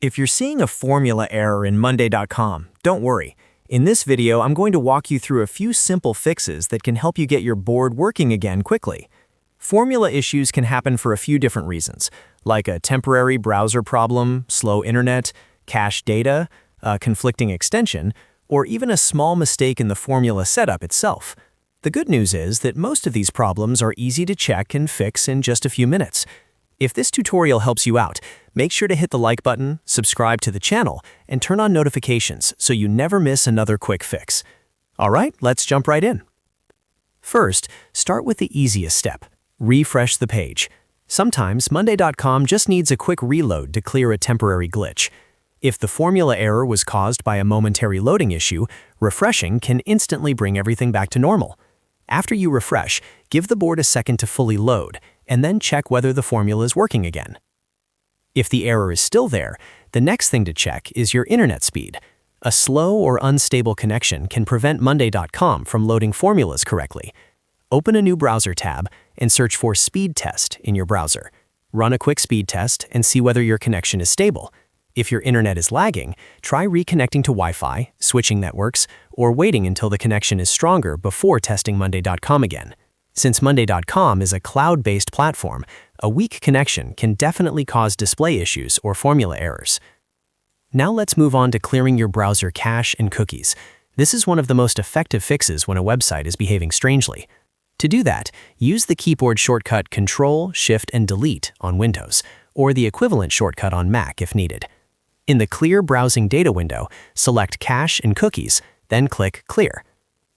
If you're seeing a formula error in Monday.com, don't worry. In this video, I'm going to walk you through a few simple fixes that can help you get your board working again quickly. Formula issues can happen for a few different reasons, like a temporary browser problem, slow internet, cached data, a conflicting extension, or even a small mistake in the formula setup itself. The good news is that most of these problems are easy to check and fix in just a few minutes. If this tutorial helps you out, make sure to hit the like button, subscribe to the channel, and turn on notifications so you never miss another quick fix. Alright, let's jump right in. First, start with the easiest step. Refresh the page. Sometimes Monday.com just needs a quick reload to clear a temporary glitch. If the formula error was caused by a momentary loading issue, refreshing can instantly bring everything back to normal. After you refresh, give the board a second to fully load, and then check whether the formula is working again. If the error is still there, the next thing to check is your internet speed. A slow or unstable connection can prevent Monday.com from loading formulas correctly. Open a new browser tab and search for Speed Test in your browser. Run a quick speed test and see whether your connection is stable. If your internet is lagging, try reconnecting to Wi-Fi, switching networks, or waiting until the connection is stronger before testing Monday.com again. Since Monday.com is a cloud-based platform, a weak connection can definitely cause display issues or formula errors. Now let's move on to clearing your browser cache and cookies. This is one of the most effective fixes when a website is behaving strangely. To do that, use the keyboard shortcut Control, Shift, and Delete on Windows, or the equivalent shortcut on Mac if needed. In the Clear Browsing Data window, select Cache and Cookies, then click Clear.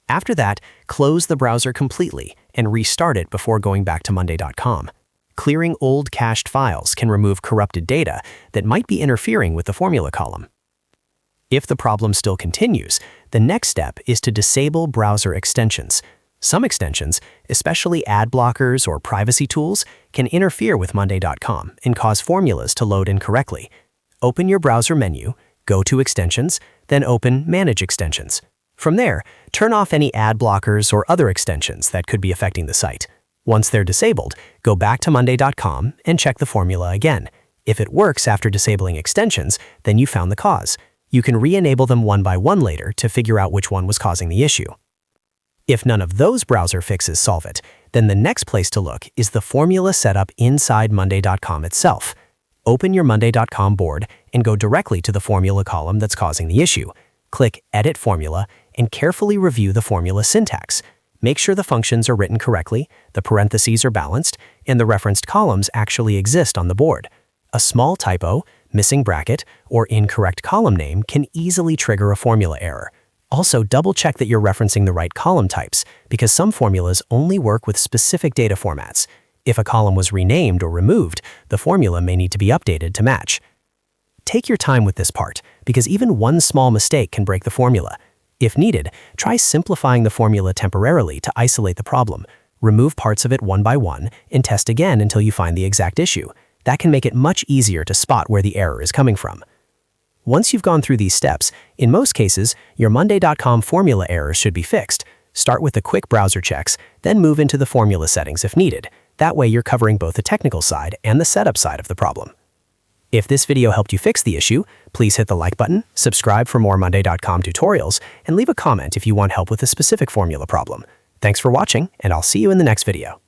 After that, close the browser completely and restart it before going back to Monday.com. Clearing old cached files can remove corrupted data that might be interfering with the formula column. If the problem still continues, the next step is to disable browser extensions. Some extensions, especially ad blockers or privacy tools, can interfere with Monday.com and cause formulas to load incorrectly. Open your browser menu, go to Extensions, then open Manage Extensions. From there, turn off any ad blockers or other extensions that could be affecting the site. Once they're disabled, go back to Monday.com and check the formula again. If it works after disabling extensions, then you found the cause. You can re-enable them one by one later to figure out which one was causing the issue. If none of those browser fixes solve it, then the next place to look is the formula setup inside Monday.com itself. Open your Monday.com board and go directly to the formula column that's causing the issue. Click Edit Formula and carefully review the formula syntax. Make sure the functions are written correctly, the parentheses are balanced, and the referenced columns actually exist on the board. A small typo, missing bracket, or incorrect column name can easily trigger a formula error. Also, double-check that you're referencing the right column types, because some formulas only work with specific data formats. If a column was renamed or removed, the formula may need to be updated to match. Take your time with this part, because even one small mistake can break the formula. If needed, try simplifying the formula temporarily to isolate the problem. Remove parts of it one by one and test again until you find the exact issue. That can make it much easier to spot where the error is coming from. Once you've gone through these steps, in most cases, your Monday.com formula errors should be fixed. Start with the quick browser checks, then move into the formula settings if needed. That way you're covering both the technical side and the setup side of the problem. If this video helped you fix the issue, please hit the like button, subscribe for more Monday.com tutorials, and leave a comment if you want help with a specific formula problem. Thanks for watching, and I'll see you in the next video.